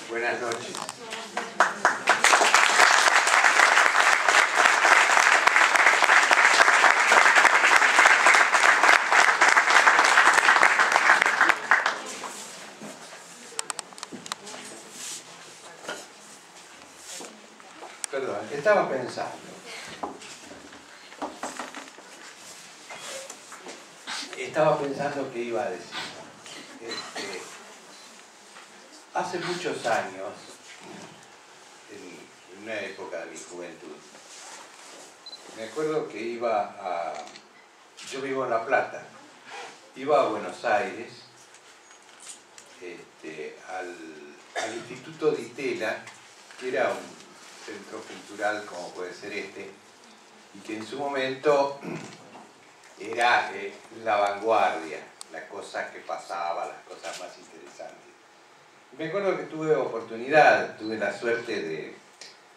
Buenas noches. Perdón, estaba pensando qué iba a decir. Hace muchos años, en una época de mi juventud, me acuerdo que yo vivo en La Plata, iba a Buenos Aires, al Instituto Di Tella, que era un centro cultural como puede ser este, y que en su momento era la vanguardia, las cosas que pasaban, las cosas más interesantes. Me acuerdo que tuve la suerte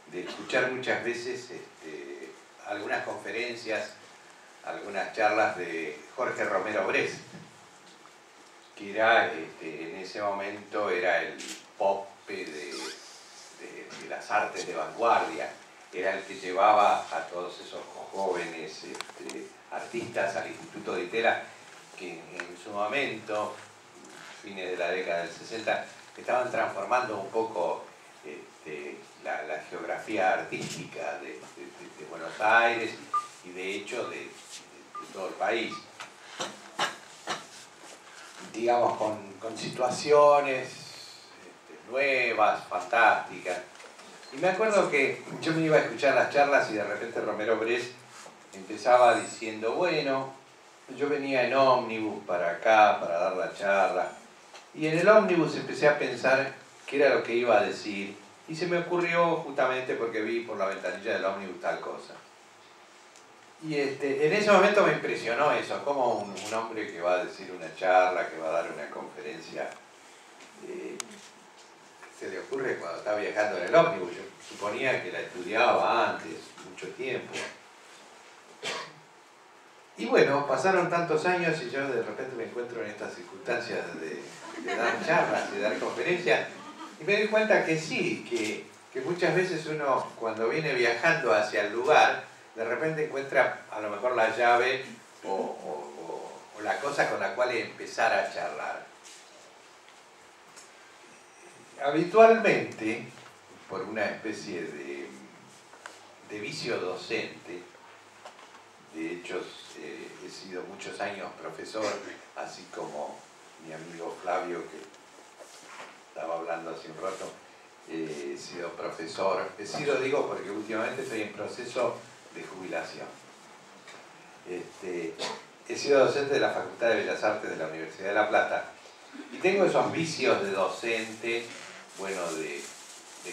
de escuchar muchas veces algunas conferencias, algunas charlas de Jorge Romero Brest, que era, en ese momento era el Pope de las artes de vanguardia, era el que llevaba a todos esos jóvenes artistas al Instituto Di Tella, que en su momento, fines de la década del 60, estaban transformando un poco la geografía artística de Buenos Aires y de hecho de todo el país. Digamos, con situaciones nuevas, fantásticas. Y me acuerdo que yo me iba a escuchar las charlas y de repente Romero Brest empezaba diciendo, bueno, yo venía en ómnibus para acá, para dar la charla, y en el ómnibus empecé a pensar qué era lo que iba a decir, y se me ocurrió justamente porque vi por la ventanilla del ómnibus tal cosa. Y en ese momento me impresionó eso, como un hombre que va a decir una charla, que va a dar una conferencia, se le ocurre cuando está viajando en el ómnibus. Yo suponía que la estudiaba antes, mucho tiempo. Y bueno, pasaron tantos años y yo de repente me encuentro en estas circunstancias de dar charlas, de dar conferencias, y me doy cuenta que sí, que muchas veces uno cuando viene viajando hacia el lugar, de repente encuentra a lo mejor la llave o la cosa con la cual empezar a charlar. Habitualmente, por una especie de vicio docente, de hecho he sido muchos años profesor, así como mi amigo Flavio, que estaba hablando hace un rato, he sido profesor, digo porque últimamente estoy en proceso de jubilación. He sido docente de la Facultad de Bellas Artes de la Universidad de La Plata y tengo esos vicios de docente, bueno, de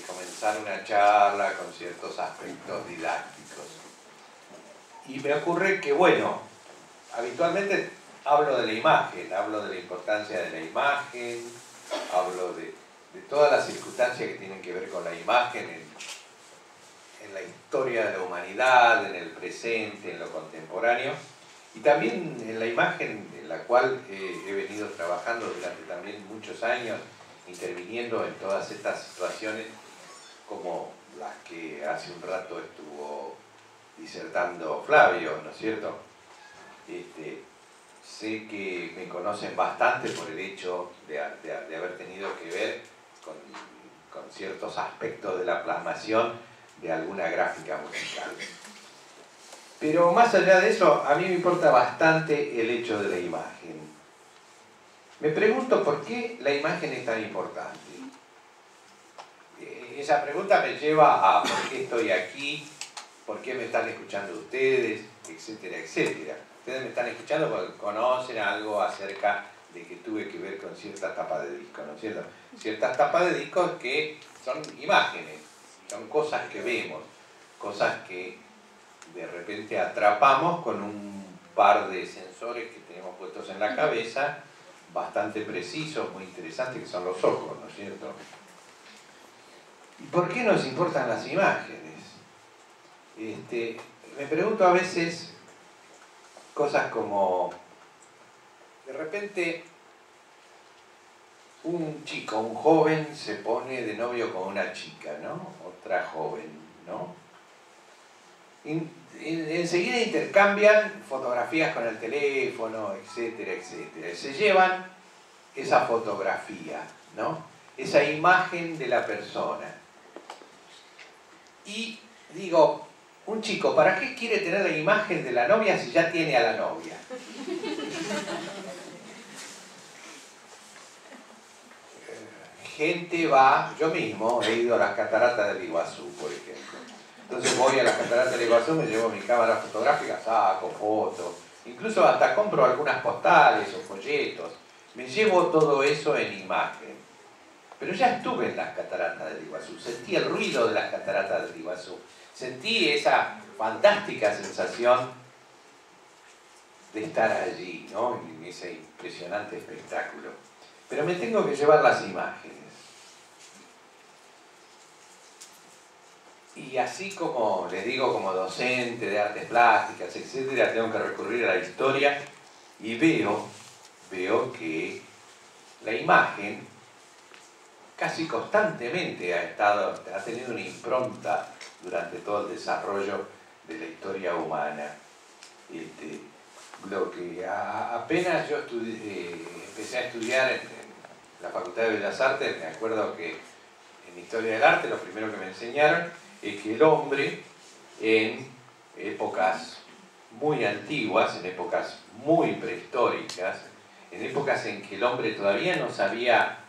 comenzar una charla con ciertos aspectos didácticos. Y me ocurre que, bueno, habitualmente hablo de la imagen, hablo de la importancia de la imagen, hablo de todas las circunstancias que tienen que ver con la imagen en la historia de la humanidad, en el presente, en lo contemporáneo, y también en la imagen en la cual he venido trabajando durante también muchos años, interviniendo en todas estas situaciones como las que hace un rato estuvo disertando Flavio, ¿no es cierto? Sé que me conocen bastante por el hecho de haber tenido que ver con ciertos aspectos de la plasmación de alguna gráfica musical. Pero más allá de eso, a mí me importa bastante el hecho de la imagen. Me pregunto por qué la imagen es tan importante. Esa pregunta me lleva a por qué estoy aquí, por qué me están escuchando ustedes, etcétera, etcétera. Ustedes me están escuchando porque conocen algo acerca de que tuve que ver con ciertas tapas de disco, ¿no es cierto? Ciertas tapas de discos que son imágenes, son cosas que vemos, cosas que de repente atrapamos con un par de sensores que tenemos puestos en la cabeza, bastante precisos, muy interesantes, que son los ojos, ¿no es cierto? ¿Y por qué nos importan las imágenes? Me pregunto a veces cosas como, de repente, un chico, un joven, se pone de novio con una chica, ¿no? Otra joven, ¿no? Enseguida intercambian fotografías con el teléfono, etcétera, etcétera. Se llevan esa fotografía, ¿no? Esa imagen de la persona. Y digo, un chico, ¿para qué quiere tener la imagen de la novia si ya tiene a la novia? Gente va, yo mismo he ido a las cataratas del Iguazú, por ejemplo. Entonces voy a las cataratas del Iguazú, me llevo mi cámara fotográfica, saco fotos, incluso hasta compro algunas postales o folletos. Me llevo todo eso en imagen. Pero ya estuve en las cataratas del Iguazú, sentí el ruido de las cataratas del Iguazú, sentí esa fantástica sensación de estar allí, ¿no? En ese impresionante espectáculo. Pero me tengo que llevar las imágenes. Y así como, les digo, como docente de artes plásticas, etcétera, tengo que recurrir a la historia y veo que la imagen casi constantemente ha tenido una impronta durante todo el desarrollo de la historia humana. Lo que apenas yo empecé a estudiar en la Facultad de Bellas Artes, me acuerdo que en Historia del Arte lo primero que me enseñaron es que el hombre en épocas muy antiguas, en épocas muy prehistóricas, en épocas en que el hombre todavía no sabía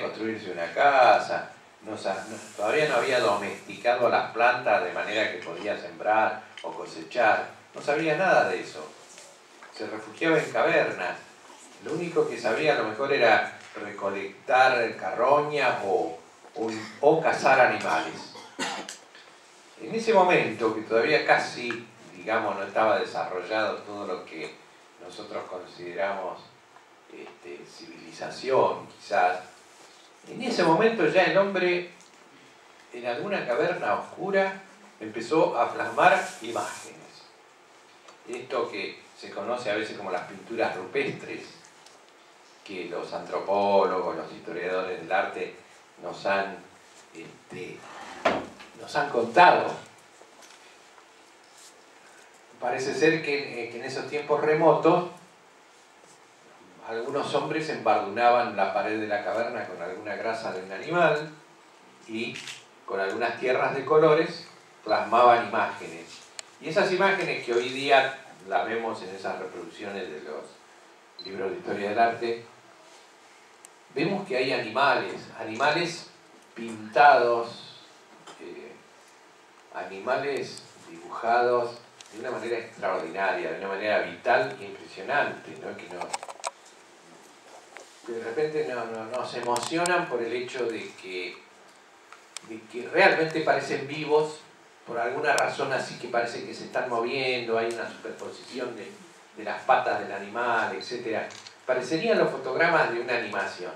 construirse una casa, todavía no había domesticado las plantas de manera que podía sembrar o cosechar, no sabía nada de eso. Se refugiaba en cavernas. Lo único que sabía a lo mejor era recolectar carroñas o cazar animales. En ese momento, que todavía casi, digamos, no estaba desarrollado todo lo que nosotros consideramos civilización, quizás, en ese momento ya el hombre, en alguna caverna oscura, empezó a plasmar imágenes. Esto que se conoce a veces como las pinturas rupestres, que los antropólogos, los historiadores del arte nos han contado. Parece ser que en esos tiempos remotos algunos hombres embardunaban la pared de la caverna con alguna grasa de un animal y con algunas tierras de colores plasmaban imágenes. Y esas imágenes que hoy día las vemos en esas reproducciones de los libros de historia del arte, vemos que hay animales pintados, animales dibujados de una manera extraordinaria, de una manera vital e impresionante, ¿no? Que de repente nos emocionan por el hecho de que realmente parecen vivos, por alguna razón así que parece que se están moviendo, hay una superposición de las patas del animal, etc. Parecerían los fotogramas de una animación.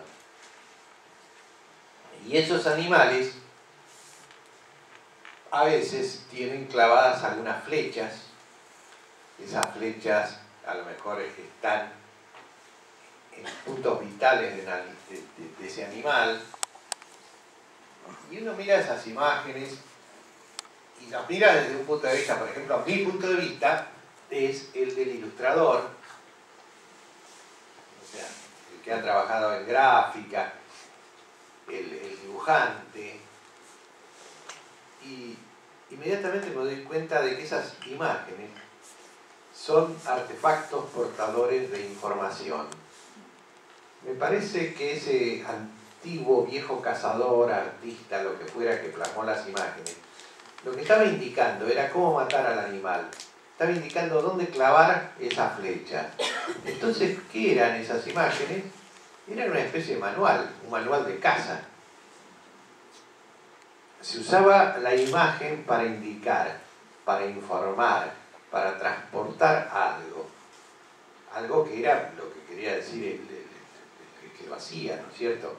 Y esos animales a veces tienen clavadas algunas flechas. Esas flechas a lo mejor están en puntos vitales de ese animal. Y uno mira esas imágenes y las mira desde un punto de vista, por ejemplo, mi punto de vista es el del ilustrador, o sea, el que ha trabajado en gráfica, el dibujante, y inmediatamente me doy cuenta de que esas imágenes son artefactos portadores de información. Me parece que ese antiguo viejo cazador, artista, lo que fuera que plasmó las imágenes, lo que estaba indicando era cómo matar al animal. Estaba indicando dónde clavar esa flecha. Entonces, ¿qué eran esas imágenes? Eran una especie de manual, un manual de caza. Se usaba la imagen para indicar, para informar, para transportar algo. Algo que era lo que quería decir el que lo hacía, ¿no es cierto?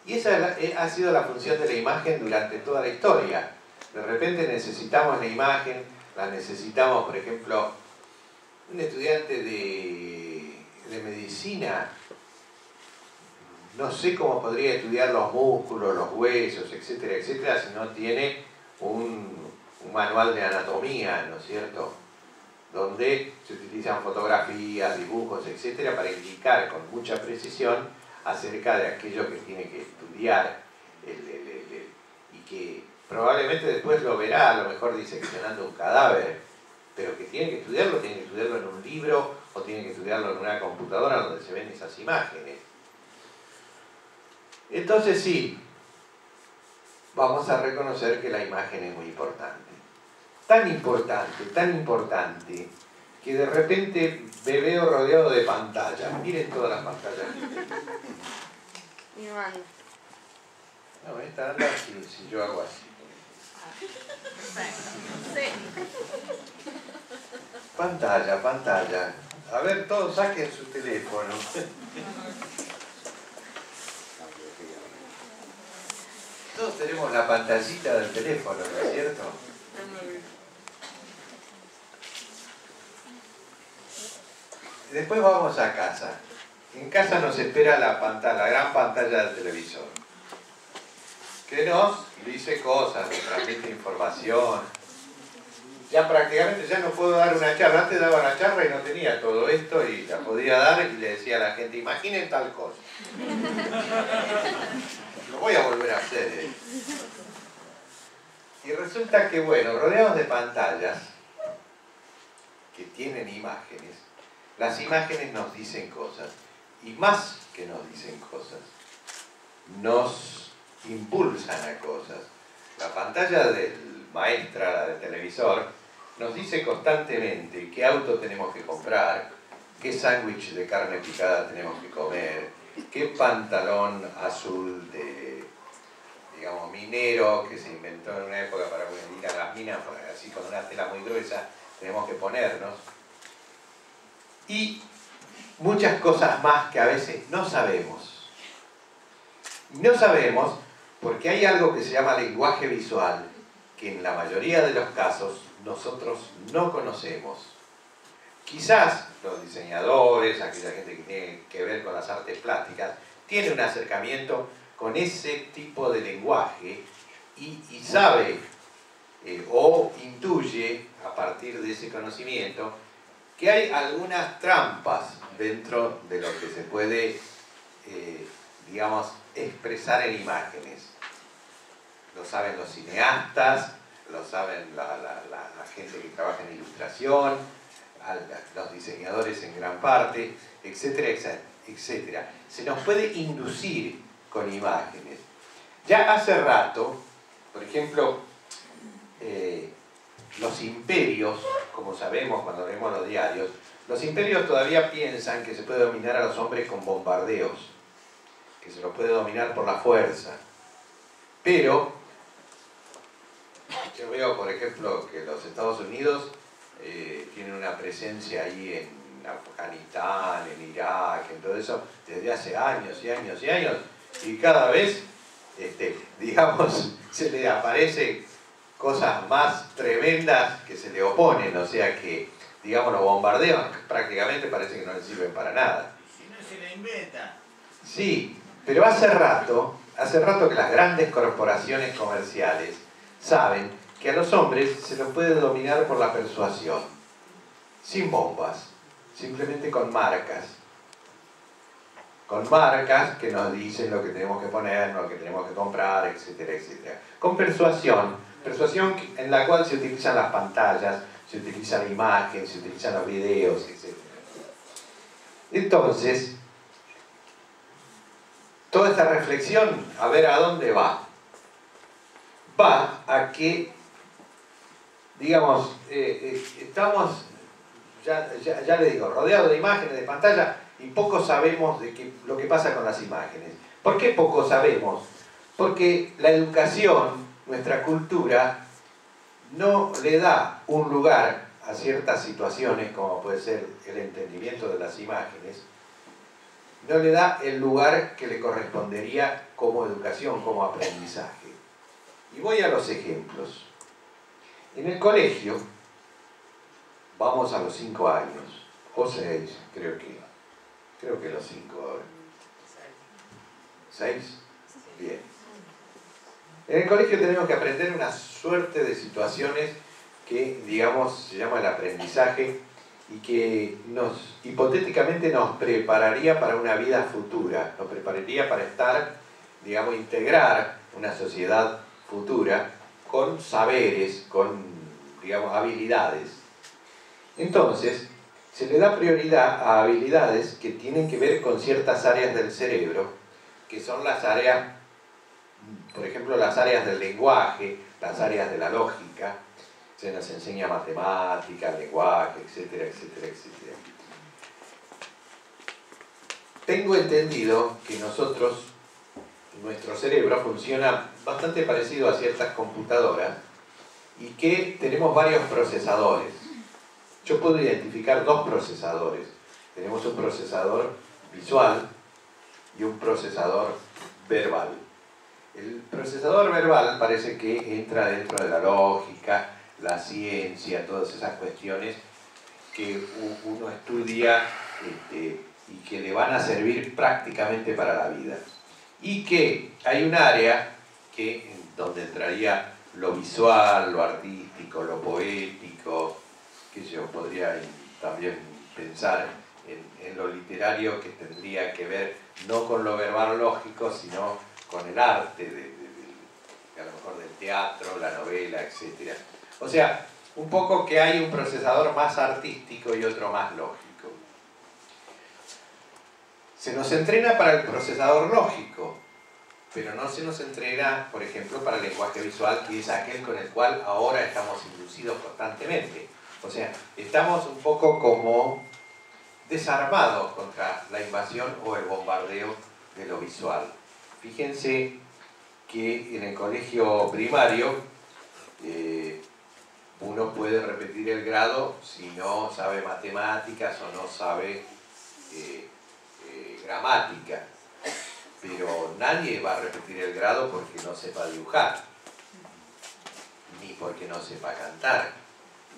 Y esa ha sido la función de la imagen durante toda la historia. De repente necesitamos la imagen, la necesitamos, por ejemplo, un estudiante de medicina no sé cómo podría estudiar los músculos, los huesos, etcétera, etcétera, si no tiene un manual de anatomía, ¿no es cierto?, donde se utilizan fotografías, dibujos, etcétera, para indicar con mucha precisión acerca de aquello que tiene que estudiar y que probablemente después lo verá, a lo mejor diseccionando un cadáver, pero que tiene que estudiarlo en un libro o tiene que estudiarlo en una computadora donde se ven esas imágenes. Entonces sí, vamos a reconocer que la imagen es muy importante. Tan importante, que de repente me veo rodeado de pantallas. Miren todas las pantallas que tengo. Mi mano. No, esta anda si yo hago así. Sí. Pantalla. A ver, todos saquen su teléfono. Todos tenemos la pantallita del teléfono, ¿no es cierto? Después vamos a casa. En casa nos espera la gran pantalla del televisor, que nos dice cosas, nos transmite información. Ya prácticamente ya no puedo dar una charla. Antes daba una charla y no tenía todo esto y la podía dar y le decía a la gente, imaginen tal cosa. Lo voy a volver a hacer. Y resulta que, bueno, rodeados de pantallas que tienen imágenes, las imágenes nos dicen cosas. Y más que nos dicen cosas, nos impulsan a cosas. La pantalla del maestra, la del televisor, nos dice constantemente qué auto tenemos que comprar, qué sándwich de carne picada tenemos que comer, qué pantalón azul de, digamos, minero que se inventó en una época para ir a las minas, así con una tela muy gruesa, tenemos que ponernos. Y muchas cosas más que a veces no sabemos. No sabemos porque hay algo que se llama lenguaje visual, que en la mayoría de los casos nosotros no conocemos. Quizás los diseñadores, aquella gente que tiene que ver con las artes plásticas, tiene un acercamiento con ese tipo de lenguaje y sabe o intuye a partir de ese conocimiento que hay algunas trampas dentro de lo que se puede, digamos, expresar en imágenes. Lo saben los cineastas, lo saben la gente que trabaja en ilustración, los diseñadores en gran parte, etcétera, etcétera. Se nos puede inducir con imágenes. Ya hace rato, por ejemplo, los imperios, como sabemos cuando leemos los diarios, los imperios todavía piensan que se puede dominar a los hombres con bombardeos, que se los puede dominar por la fuerza. Pero yo veo, por ejemplo, que los Estados Unidos tienen una presencia ahí en Afganistán, en Irak, en todo eso, desde hace años y años y años, y cada vez, digamos, se le aparecen cosas más tremendas que se le oponen, o sea que, digamos, los bombardeos prácticamente parece que no les sirven para nada. Si no se la inventa. Sí, pero hace rato que las grandes corporaciones comerciales saben que a los hombres se los puede dominar por la persuasión, sin bombas, simplemente con marcas. Con marcas que nos dicen lo que tenemos que poner, lo que tenemos que comprar, etcétera, etcétera. Con persuasión en la cual se utilizan las pantallas, se utiliza la imagen, se utilizan los videos, etcétera. Entonces, toda esta reflexión, a ver a dónde va. Va a que, digamos, estamos, ya le digo, rodeados de imágenes, de pantalla, y poco sabemos de lo que pasa con las imágenes. ¿Por qué poco sabemos? Porque la educación, nuestra cultura, no le da un lugar a ciertas situaciones, como puede ser el entendimiento de las imágenes, no le da el lugar que le correspondería como educación, como aprendizaje. Y voy a los ejemplos. En el colegio, vamos a los 5 años, o 6, creo que los 5 ahora. ¿6? Bien. En el colegio tenemos que aprender una suerte de situaciones que, digamos, se llama el aprendizaje y que hipotéticamente nos prepararía para una vida futura, nos prepararía para estar, digamos, integrar una sociedad futura con saberes, con, digamos, habilidades. Entonces, se le da prioridad a habilidades que tienen que ver con ciertas áreas del cerebro, que son las áreas, por ejemplo, las áreas del lenguaje, las áreas de la lógica. Se nos enseña matemática, lenguaje, etcétera, etcétera, etcétera. Tengo entendido que nuestro cerebro funciona bastante parecido a ciertas computadoras y que tenemos varios procesadores. Yo puedo identificar dos procesadores. Tenemos un procesador visual y un procesador verbal. El procesador verbal parece que entra dentro de la lógica, la ciencia, todas esas cuestiones que uno estudia y que le van a servir prácticamente para la vida. Y que hay un área donde entraría lo visual, lo artístico, lo poético, que yo podría también pensar en lo literario, que tendría que ver no con lo verbal lógico, sino con el arte, a lo mejor del teatro, la novela, etc. O sea, un poco que hay un procesador más artístico y otro más lógico. Se nos entrena para el procesador lógico, pero no se nos entrena, por ejemplo, para el lenguaje visual, que es aquel con el cual ahora estamos inducidos constantemente. O sea, estamos un poco como desarmados contra la invasión o el bombardeo de lo visual. Fíjense que en el colegio primario uno puede repetir el grado si no sabe matemáticas o no sabe gramática, pero nadie va a repetir el grado porque no sepa dibujar, ni porque no sepa cantar,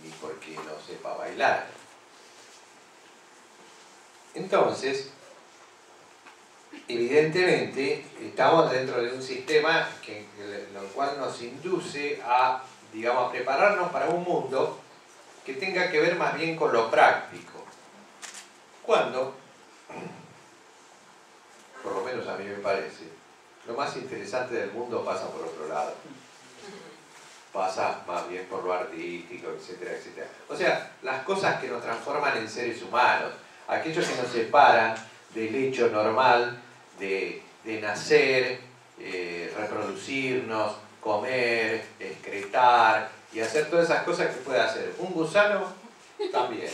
ni porque no sepa bailar. Entonces, evidentemente, estamos dentro de un sistema lo cual nos induce a, digamos, a prepararnos para un mundo que tenga que ver más bien con lo práctico. Cuando, por lo menos a mí me parece, lo más interesante del mundo pasa por otro lado. Pasa más bien por lo artístico, etcétera, etcétera. O sea, las cosas que nos transforman en seres humanos, aquellos que nos separan del hecho normal de nacer, reproducirnos, comer, excretar y hacer todas esas cosas que puede hacer un gusano también.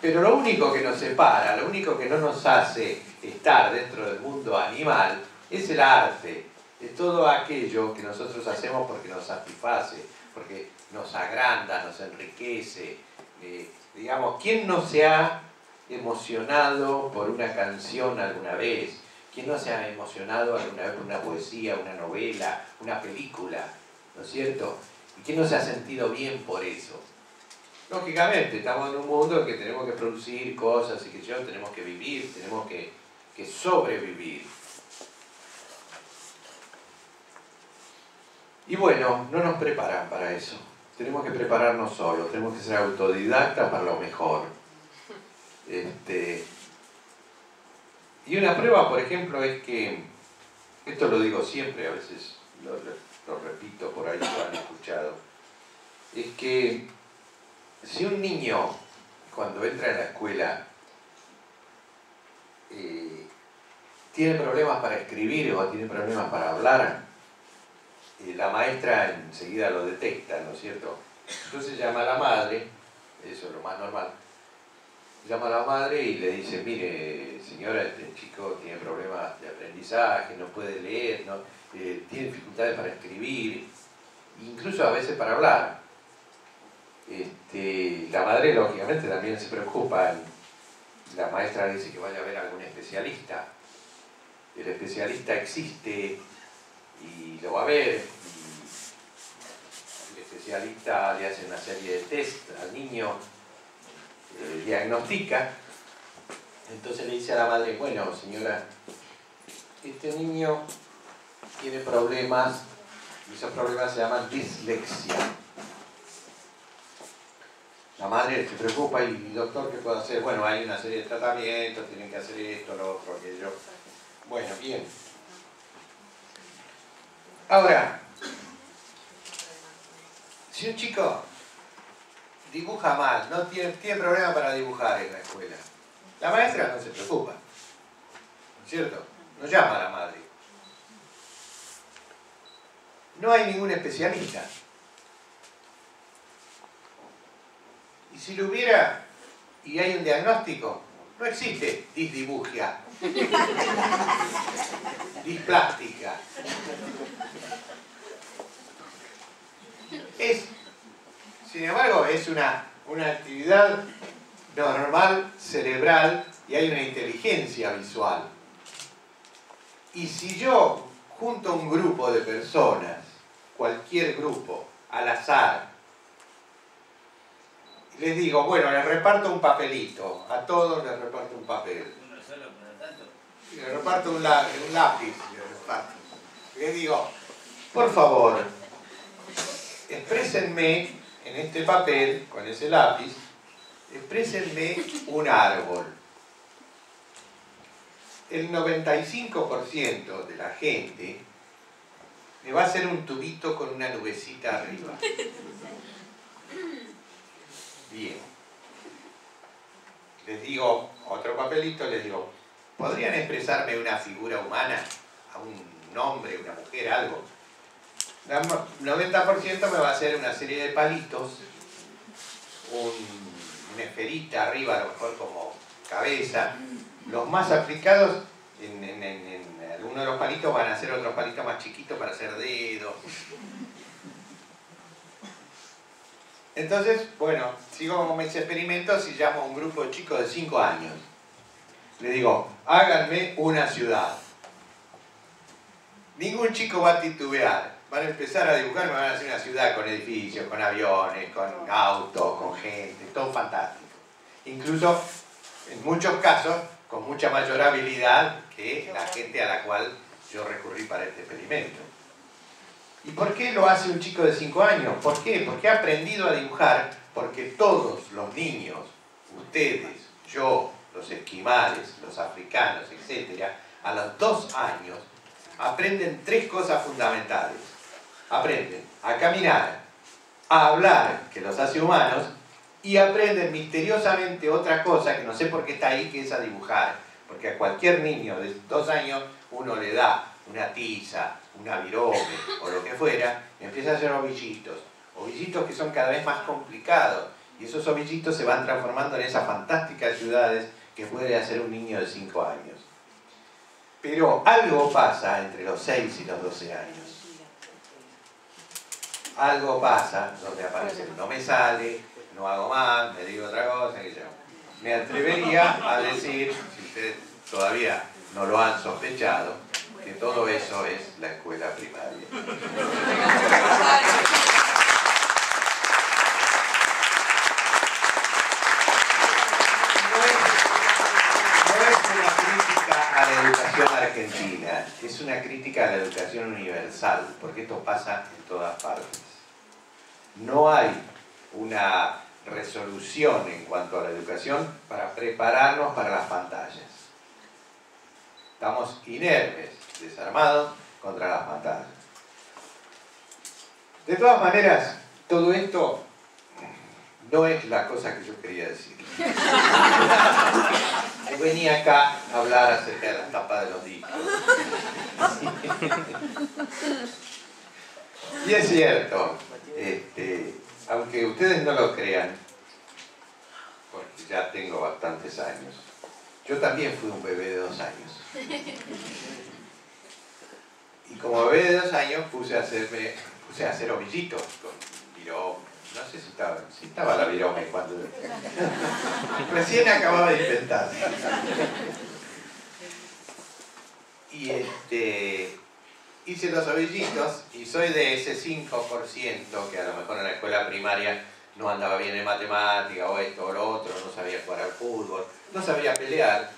Pero lo único que nos separa, lo único que no nos hace estar dentro del mundo animal es el arte. Es todo aquello que nosotros hacemos porque nos satisface, porque nos agranda, nos enriquece. Digamos, ¿quién no se ha emocionado por una canción alguna vez? ¿Quién no se ha emocionado alguna vez por una poesía, una novela, una película? ¿No es cierto? ¿Y quién no se ha sentido bien por eso? Lógicamente, estamos en un mundo en que tenemos que producir cosas y que tenemos que vivir, tenemos que sobrevivir. Y bueno, no nos preparan para eso. Tenemos que prepararnos solos, tenemos que ser autodidactas para lo mejor. Y una prueba, por ejemplo, es que, esto lo digo siempre, a veces lo repito por ahí, lo han escuchado, es que si un niño, cuando entra en la escuela, tiene problemas para escribir o tiene problemas para hablar, la maestra enseguida lo detecta, ¿no es cierto? Entonces llama a la madre, eso es lo más normal, llama a la madre y le dice, mire señora, este chico tiene problemas de aprendizaje, no puede leer, tiene dificultades para escribir, incluso a veces para hablar. La madre lógicamente también se preocupa, la maestra dice que vaya a ver a algún especialista, el especialista existe y lo va a ver, y el especialista le hace una serie de test al niño, diagnostica, entonces le dice a la madre, bueno señora, este niño tiene problemas, y esos problemas se llaman dislexia. La madre se preocupa y, doctor, ¿qué puedo hacer? Bueno, hay una serie de tratamientos, tienen que hacer esto, lo otro, aquello. Bueno, bien. Ahora, si un chico dibuja mal, no tiene problema para dibujar en la escuela, la maestra no se preocupa, ¿no es cierto? No llama a la madre. No hay ningún especialista. Y si lo hubiera y hay un diagnóstico, no existe disdibugia, displástica. Sin embargo, es una actividad normal, cerebral, y hay una inteligencia visual. Y si yo junto a un grupo de personas, cualquier grupo, al azar, les digo, bueno, les reparto un papelito, a todos les reparto un papel. Uno solo para tanto. Les reparto un lápiz, les digo, por favor, exprésenme en este papel, con ese lápiz, exprésenme un árbol. El 95% de la gente me va a hacer un tubito con una nubecita arriba. Bien. Les digo, otro papelito, les digo, ¿podrían expresarme una figura humana? A un hombre, una mujer, algo. El 90% me va a hacer una serie de palitos, una esferita arriba, a lo mejor como cabeza. Los más aplicados, en algunos de los palitos van a ser otros palitos más chiquitos para hacer dedos. Entonces, bueno, sigo con mis experimentos y llamo a un grupo de chicos de 5 años. Les digo, háganme una ciudad. Ningún chico va a titubear. Van a empezar a dibujar, me van a hacer una ciudad con edificios, con aviones, con autos, con gente, todo fantástico. Incluso, en muchos casos, con mucha mayor habilidad que la gente a la cual yo recurrí para este experimento. ¿Y por qué lo hace un chico de 5 años? ¿Por qué? Porque ha aprendido a dibujar, porque todos los niños, ustedes, yo, los esquimales, los africanos, etc., a los 2 años aprenden 3 cosas fundamentales. Aprenden a caminar, a hablar, que los hace humanos, y aprenden misteriosamente otra cosa que no sé por qué está ahí, que es a dibujar. Porque a cualquier niño de 2 años uno le da una tiza, una virome o lo que fuera, y empieza a hacer ovillitos. Ovillitos que son cada vez más complicados. Y esos ovillitos se van transformando en esas fantásticas ciudades que puede hacer un niño de 5 años. Pero algo pasa entre los 6 y los 12 años. Algo pasa donde aparece, no me sale, no hago más, me digo otra cosa, que yo me atrevería a decir, si ustedes todavía no lo han sospechado, que todo eso es la escuela primaria. No es una crítica a la educación argentina, es una crítica a la educación universal, porque esto pasa en todas partes. No hay una resolución en cuanto a la educación para prepararnos para las pantallas. Estamos inermes, desarmados contra las pantallas. De todas maneras, todo esto no es la cosa que yo quería decir. Yo venía acá a hablar acerca de las tapas de los discos. Y es cierto, aunque ustedes no lo crean, porque ya tengo bastantes años, yo también fui un bebé de 2 años. Y como bebé de 2 años puse a hacer ovillitos con virome. No sé si estaba la virome cuando recién acababa de inventar. Y hice los ovillitos y soy de ese 5% que a lo mejor en la escuela primaria no andaba bien en matemática o esto o lo otro, no sabía jugar al fútbol, no sabía pelear.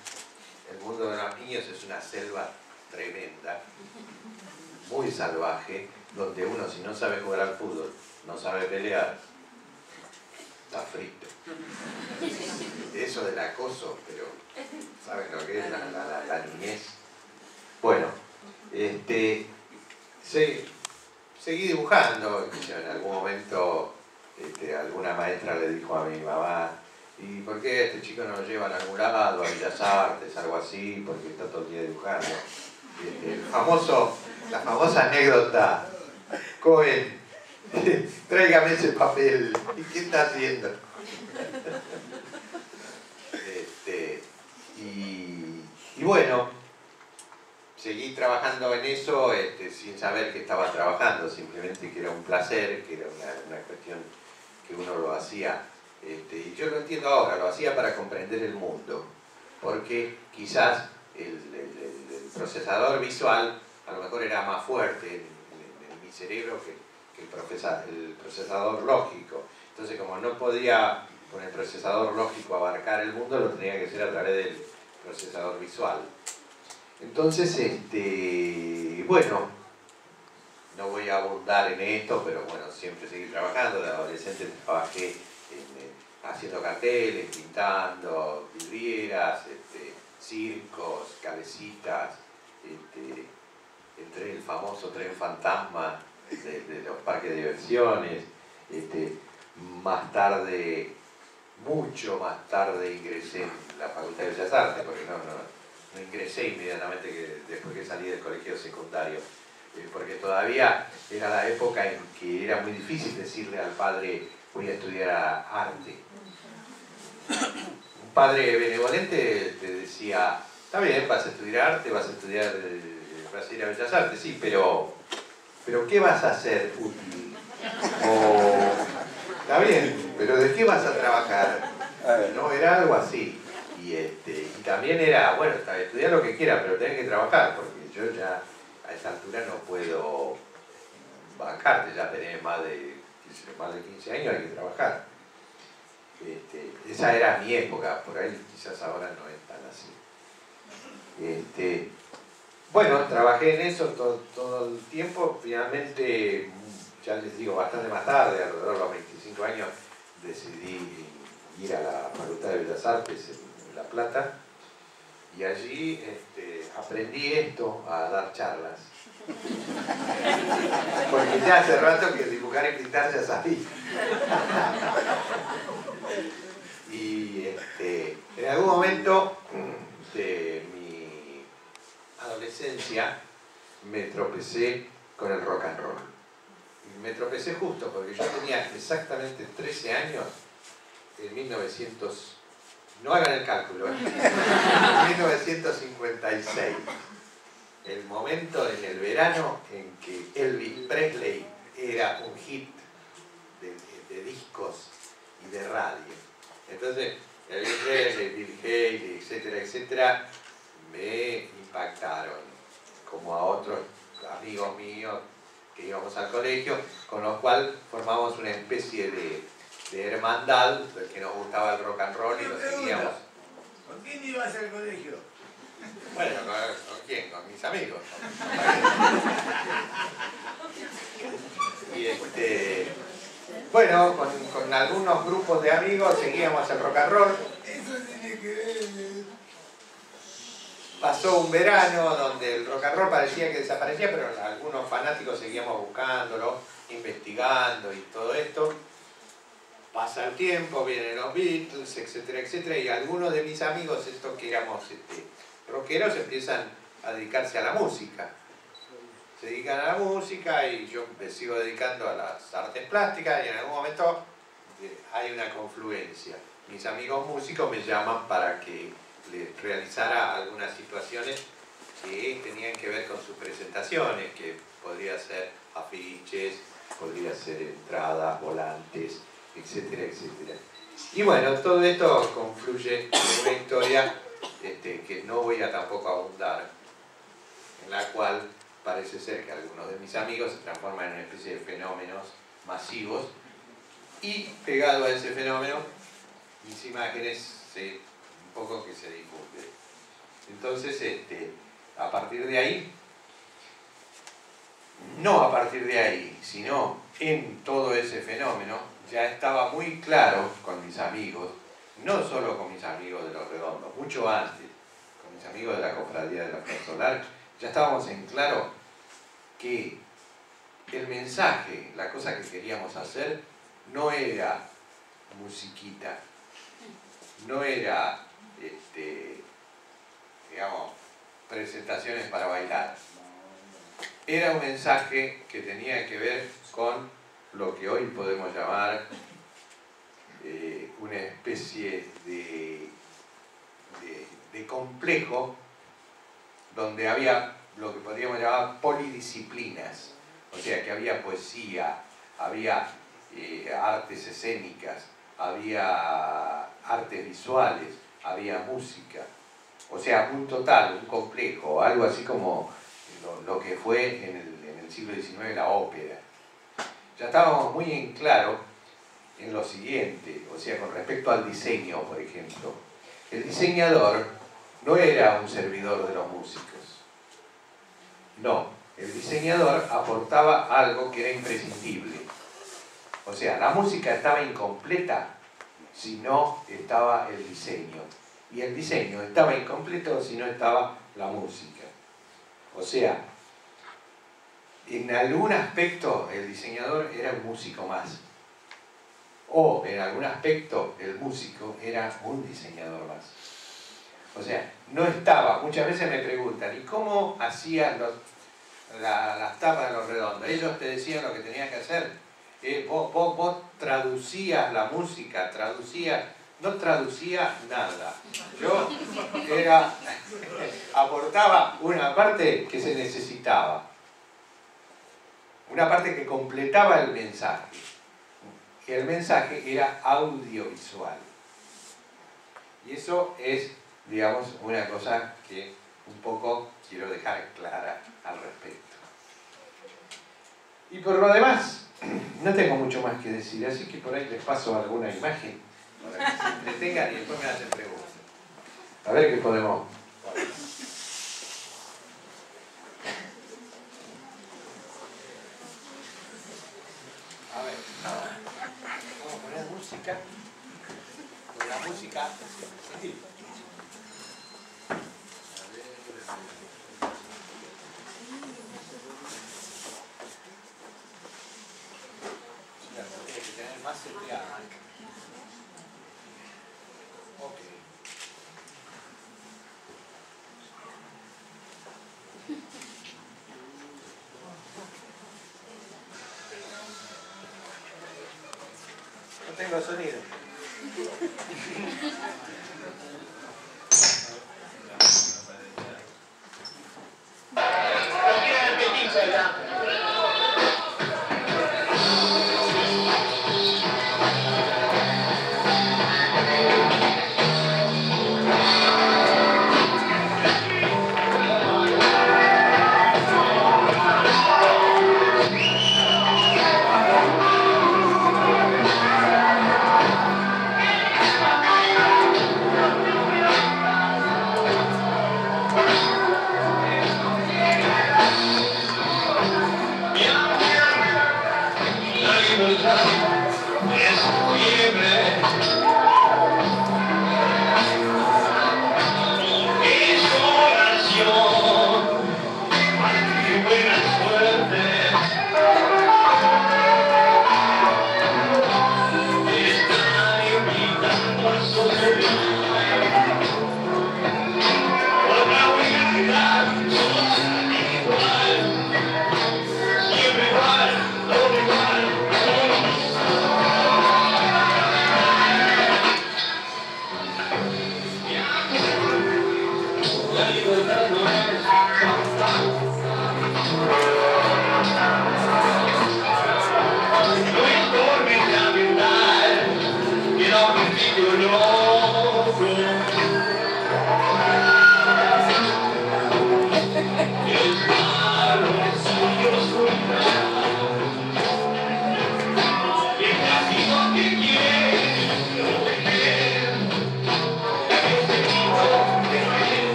El mundo de los niños es una selva tremenda, muy salvaje, donde uno, si no sabe jugar al fútbol, no sabe pelear, está frito. Eso del acoso, pero ¿saben lo que es la niñez? Bueno, seguí dibujando. En algún momento alguna maestra le dijo a mi mamá: ¿y por qué este chico no lo llevan a algún lado, a Bellas Artes, algo así? Porque está todo el día dibujando. La famosa anécdota: Cohen, tráigame ese papel. ¿Y qué está haciendo? Y bueno, seguí trabajando en eso sin saber que estaba trabajando, simplemente que era un placer, que era una cuestión que uno lo hacía. Y yo lo entiendo ahora, lo hacía para comprender el mundo, porque quizás el procesador visual a lo mejor era más fuerte en mi cerebro que el procesador lógico. Entonces, como no podía con el procesador lógico abarcar el mundo, lo tenía que hacer a través del procesador visual. Entonces, bueno, no voy a abundar en esto, pero bueno, siempre seguí trabajando. De adolescente trabajé haciendo carteles, pintando vidrieras, circos, cabecitas. Entré en el famoso tren fantasma de los parques de diversiones. Más tarde, mucho más tarde, ingresé en la Facultad de Bellas Artes, porque no ingresé inmediatamente después que salí del colegio secundario, porque todavía era la época en que era muy difícil decirle al padre: voy a estudiar arte. Un padre benevolente te decía: está bien, vas a estudiar arte, vas a ir a Bellas Artes, sí, pero ¿qué vas a hacer útil? O, está bien, pero ¿de qué vas a trabajar? No, era algo así. Y también era, bueno, estudiar lo que quiera, pero tenés que trabajar, porque yo ya a esta altura no puedo bancarte, ya tenés más de 15 años, hay que trabajar. Esa era mi época, por ahí quizás ahora no es tan así. Bueno, trabajé en eso todo el tiempo. Finalmente, ya les digo, bastante más tarde, alrededor de los 25 años, decidí ir a la Facultad de Bellas Artes en La Plata, y allí aprendí esto, a dar charlas. Porque ya hace rato que dibujar y pintar ya sabía. Y en algún momento de mi adolescencia me tropecé con el rock and roll. Y me tropecé justo porque yo tenía exactamente 13 años en 1900, no hagan el cálculo, en 1956. El momento en el verano en que Elvis Presley era un hit de discos y de radio. Entonces, Elvis Presley, Bill Haley, etcétera, etcétera, me impactaron, como a otros amigos míos que íbamos al colegio, con los cuales formamos una especie de hermandad, que nos gustaba el rock and roll y lo seguíamos. ¿Con quién ibas al colegio? Bueno, ¿con quién? Con mis amigos. Y bueno, con algunos grupos de amigos seguíamos el rock and roll. Eso tiene que ver. Pasó un verano donde el rock and roll parecía que desaparecía, pero algunos fanáticos seguíamos buscándolo, investigando y todo esto. Pasa el tiempo, vienen los Beatles, etcétera, etcétera, y algunos de mis amigos, estos que éramos rockeros, empiezan a dedicarse a la música. Se dedican a la música y yo me sigo dedicando a las artes plásticas, y en algún momento hay una confluencia. Mis amigos músicos me llaman para que les realizara algunas situaciones que tenían que ver con sus presentaciones, que podría ser afiches, podría ser entradas, volantes, etcétera, etcétera. Y bueno, todo esto confluye en una historia que no voy a tampoco abundar, en la cual parece ser que algunos de mis amigos se transforman en una especie de fenómenos masivos, y pegado a ese fenómeno, mis imágenes un poco que se difunden. Entonces, a partir de ahí, no a partir de ahí, sino en todo ese fenómeno, ya estaba muy claro con mis amigos, no solo con mis amigos de Los Redondos, mucho antes, con mis amigos de la Cofradía de la Flor Solar, ya estábamos en claro que el mensaje, la cosa que queríamos hacer, no era musiquita, no era, digamos, presentaciones para bailar. Era un mensaje que tenía que ver con lo que hoy podemos llamar una especie de complejo donde había lo que podríamos llamar polidisciplinas, o sea que había poesía, había artes escénicas, había artes visuales, había música, o sea, un total, un complejo, algo así como lo que fue en el siglo XIX la ópera. Ya estábamos muy en claro en lo siguiente, o sea, con respecto al diseño, por ejemplo. El diseñador no era un servidor de los músicos. No, el diseñador aportaba algo que era imprescindible. O sea, la música estaba incompleta si no estaba el diseño. Y el diseño estaba incompleto si no estaba la música. O sea, en algún aspecto el diseñador era un músico más. O en algún aspecto el músico era un diseñador más. O sea, no estaba, muchas veces me preguntan, ¿y cómo hacían las tapas de Los Redondos? Ellos te decían lo que tenías que hacer. Vos traducías la música, no traducía nada. Yo aportaba una parte que se necesitaba, una parte que completaba el mensaje. Que el mensaje era audiovisual. Y eso es, digamos, una cosa que un poco quiero dejar clara al respecto. Y por lo demás, no tengo mucho más que decir, así que por ahí les paso alguna imagen para que se entretengan y después me hacen preguntas. A ver qué podemos... A ver, vamos a poner música. Con la música... Sí. Tiene que tener más seteada. Ok. No tengo sonido.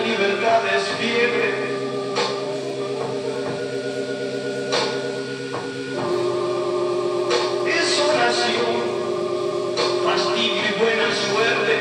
libertad es fiebre. Es oración, fastidio y buena suerte.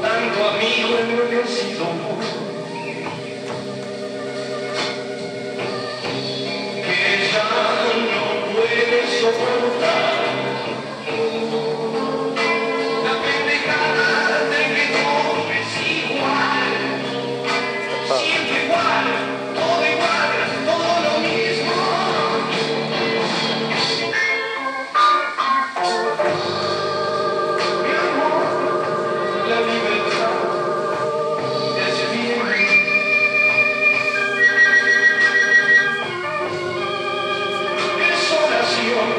Tanto amigo enloquecido, que ya no puede soportar la pendejada de que todo es igual, siempre igual, todo lo mismo. Mi amor, la libertad es bien. Es oración,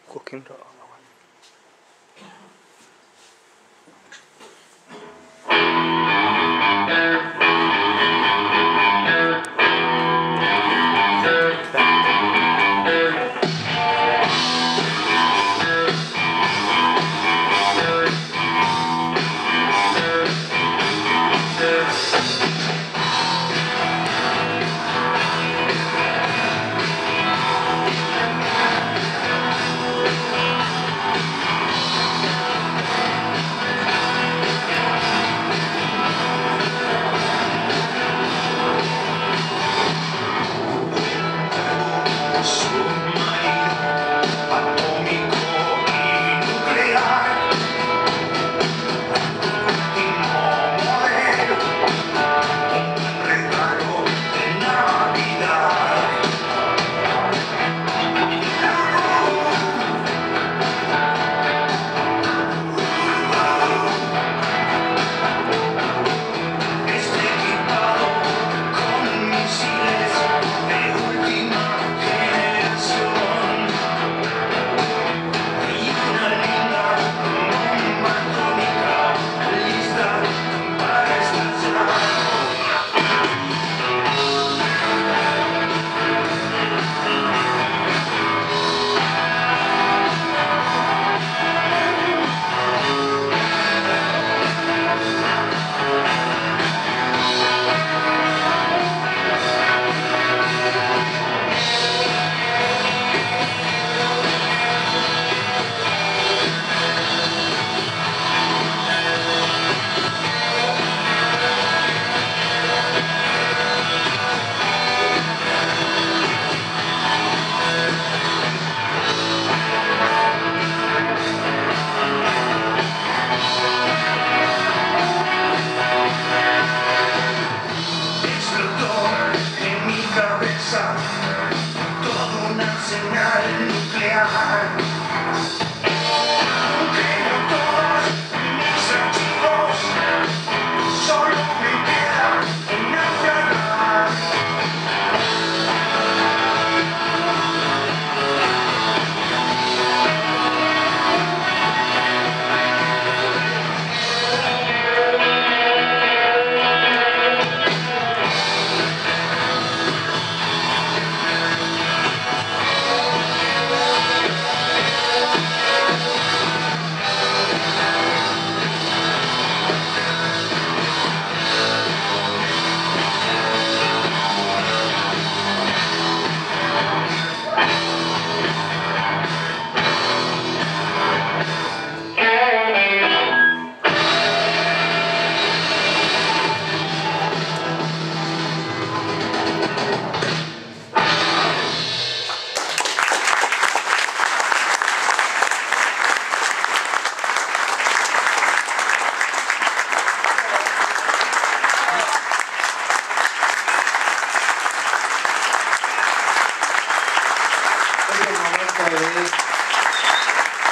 Cooking raw.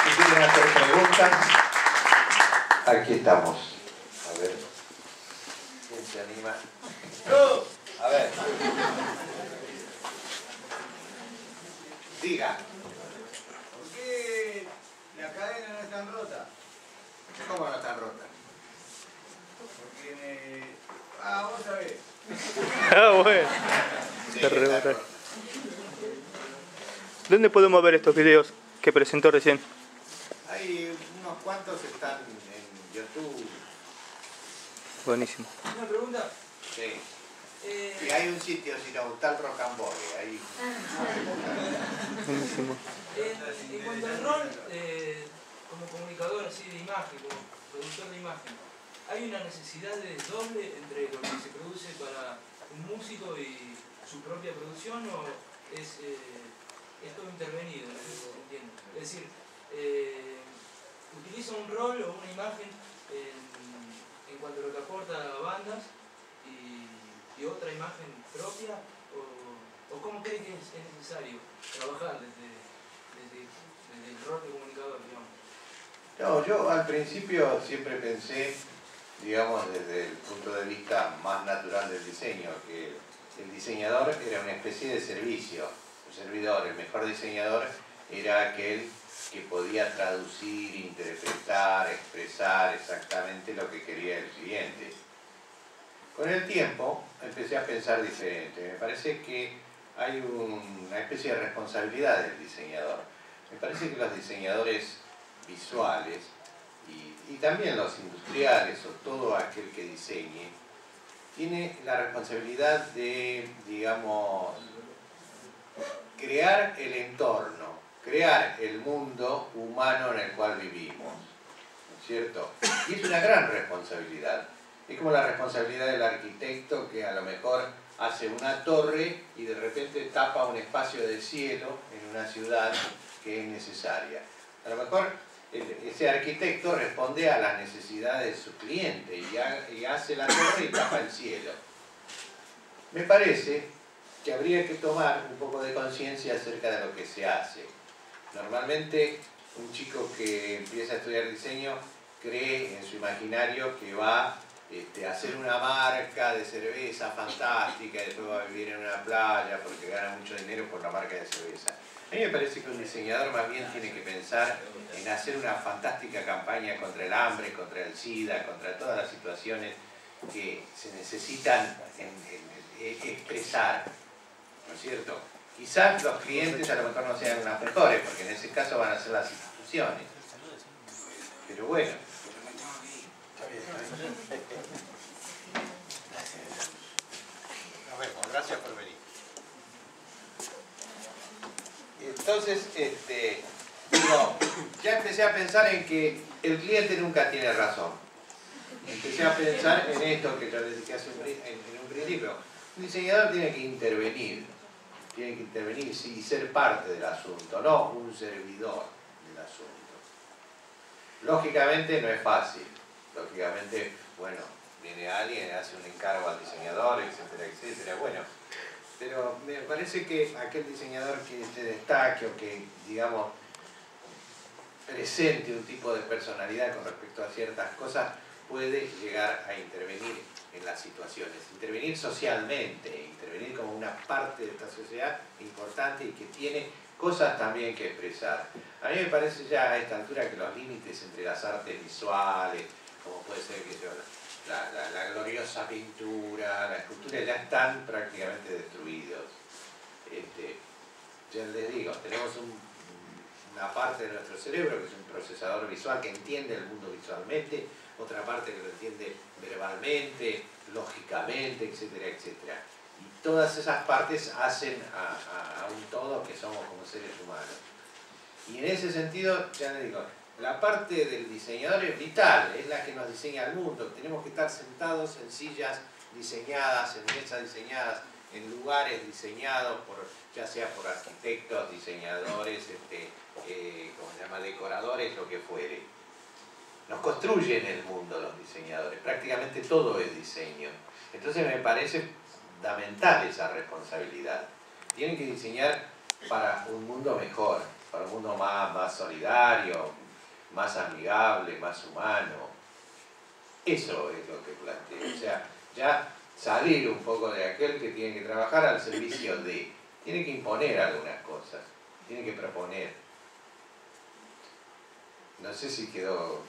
Si quieren hacer preguntas, aquí estamos. A ver, ¿quién se anima? ¡No! A ver. Diga. ¿Por qué la cadena no es tan rota? ¿Cómo no está rota? Porque vos sabés. Ah, bueno. Sí, Se está rebota. rota. ¿Dónde podemos ver estos videos que presentó recién? Hay unos cuantos están en YouTube. Buenísimo. Una pregunta. Sí. Y hay un sitio, si nos gusta el rocambole, ahí. Buenísimo. En cuanto al rol, como comunicador así de imagen, como productor de imagen, ¿hay una necesidad de doble entre lo que se produce para un músico y su propia producción o es todo intervenido? No sé si se entiende. Es decir, utiliza un rol o una imagen en cuanto a lo que aporta a bandas y otra imagen propia o cómo cree que es necesario trabajar desde No, yo al principio siempre pensé, digamos, desde el punto de vista más natural del diseño, que el diseñador era una especie de servicio, un servidor. El mejor diseñador era aquel que podía traducir, interpretar, expresar exactamente lo que quería el cliente. Con el tiempo empecé a pensar diferente. Me parece que hay una especie de responsabilidad del diseñador. Me parece que los diseñadores visuales y también los industriales o todo aquel que diseñe tiene la responsabilidad de, digamos, crear el entorno, crear el mundo humano en el cual vivimos, ¿no es cierto? Y es una gran responsabilidad. Es como la responsabilidad del arquitecto que a lo mejor hace una torre y de repente tapa un espacio de cielo en una ciudad que es necesaria. A lo mejor ese arquitecto responde a las necesidades de su cliente y hace la torre y tapa el cielo. Me parece que habría que tomar un poco de conciencia acerca de lo que se hace. Normalmente un chico que empieza a estudiar diseño cree en su imaginario que va a hacer una marca de cerveza fantástica y después va a vivir en una playa porque gana mucho dinero por la marca de cerveza. A mí me parece que un diseñador más bien tiene que pensar en hacer una fantástica campaña contra el hambre, contra el SIDA, contra todas las situaciones que se necesitan expresar, ¿no es cierto? Quizás los clientes a lo mejor no sean las mejores, porque en ese caso van a ser las instituciones. Pero bueno. Nos vemos, gracias por venir. Entonces, digo, ya empecé a pensar en que el cliente nunca tiene razón. Empecé a pensar en esto que yo les dije en un principio. Un diseñador tiene que intervenir y ser parte del asunto, no un servidor del asunto. Lógicamente no es fácil. Lógicamente, bueno, viene alguien, hace un encargo al diseñador, etcétera, etcétera. Bueno, pero me parece que aquel diseñador que se destaque o que, digamos, presente un tipo de personalidad con respecto a ciertas cosas, puede llegar a intervenir en las situaciones, intervenir socialmente, intervenir como una parte de esta sociedad importante y que tiene cosas también que expresar. A mí me parece ya a esta altura que los límites entre las artes visuales, como puede ser que la gloriosa pintura, la escultura, ya están prácticamente destruidos. Ya les digo, tenemos una parte de nuestro cerebro que es un procesador visual que entiende el mundo visualmente, otra parte que lo entiende verbalmente, lógicamente, etcétera, etcétera. Y todas esas partes hacen a un todo que somos como seres humanos. Y en ese sentido, ya les digo, la parte del diseñador es vital, es la que nos diseña el mundo. Tenemos que estar sentados en sillas diseñadas, en mesas diseñadas, en lugares diseñados, ya sea por arquitectos, diseñadores, ¿cómo se llama?, decoradores, lo que fuere. Nos construyen el mundo los diseñadores, prácticamente todo es diseño. Entonces me parece fundamental esa responsabilidad. Tienen que diseñar para un mundo mejor, para un mundo más solidario, más amigable, más humano. Eso es lo que planteo. O sea, ya salir un poco de aquel que tiene que trabajar al servicio de, tiene que imponer algunas cosas, tiene que proponer. No sé si quedó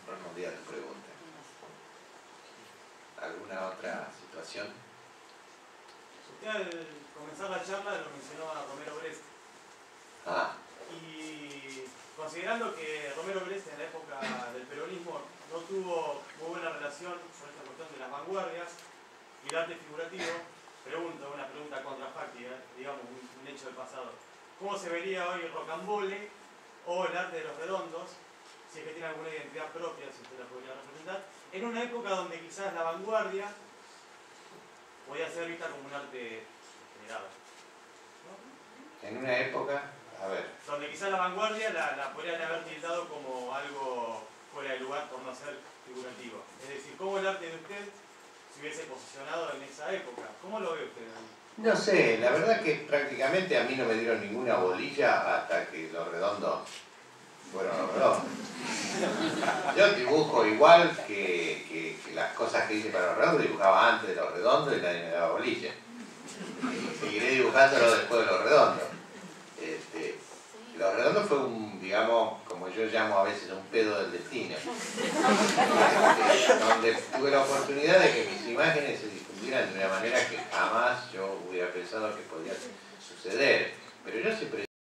respondida tu pregunta. ¿Alguna otra situación? Usted al comenzar la charla lo mencionó a Romero Brest. Y considerando que Romero Brest en la época del peronismo no tuvo muy buena relación con esta cuestión de las vanguardias y el arte figurativo, pregunto, una pregunta contrafáctica, digamos, un hecho del pasado. ¿Cómo se vería hoy el rocambole o el arte de los redondos, si es que tiene alguna identidad propia, si usted la podría representar, en una época donde quizás la vanguardia podía ser vista como un arte generado? En una época, a ver. Donde quizás la vanguardia la podrían haber tildado como algo fuera de lugar por no ser figurativo. Es decir, ¿cómo el arte de usted se hubiese posicionado en esa época? ¿Cómo lo ve usted? No sé, la verdad que prácticamente a mí no me dieron ninguna bolilla hasta que los redondos fueron los redondos. Yo dibujo igual que las cosas que hice para los redondos, dibujaba antes de los redondos y nadie me daba bolilla. Seguiré dibujándolo después de los redondos. Los redondos fue un, digamos, como yo llamo a veces, un pedo del destino. Donde tuve la oportunidad de que mis imágenes se difundieran de una manera que jamás yo hubiera pensado que podía suceder. Pero yo siempre